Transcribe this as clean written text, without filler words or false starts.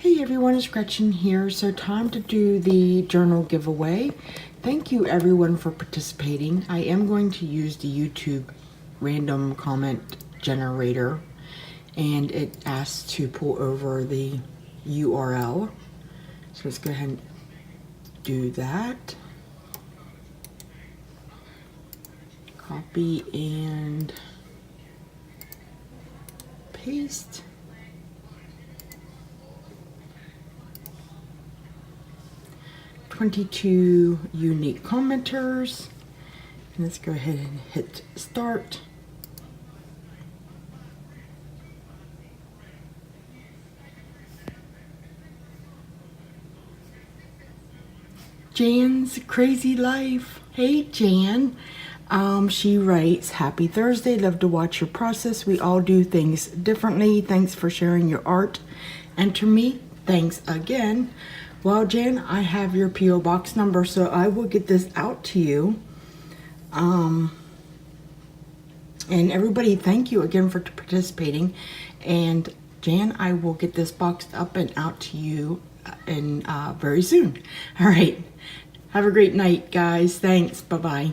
Hey everyone, it's Gretchen here. So time to do the journal giveaway. Thank you everyone for participating. I am going to use the YouTube random comment generator, and it asks to pull over the URL. So let's go ahead and do that. Copy and paste. "22 unique commenters." And let's go ahead and hit start. Jan's Crazy Life. Hey Jan. She writes, "Happy Thursday. Love to watch your process. We all do things differently. Thanks for sharing your art. And to me, thanks again." Well, Jan, I have your P.O. box number, so I will get this out to you. And everybody, thank you again for participating. And Jan, I will get this boxed up and out to you very soon. All right. Have a great night, guys. Thanks. Bye-bye.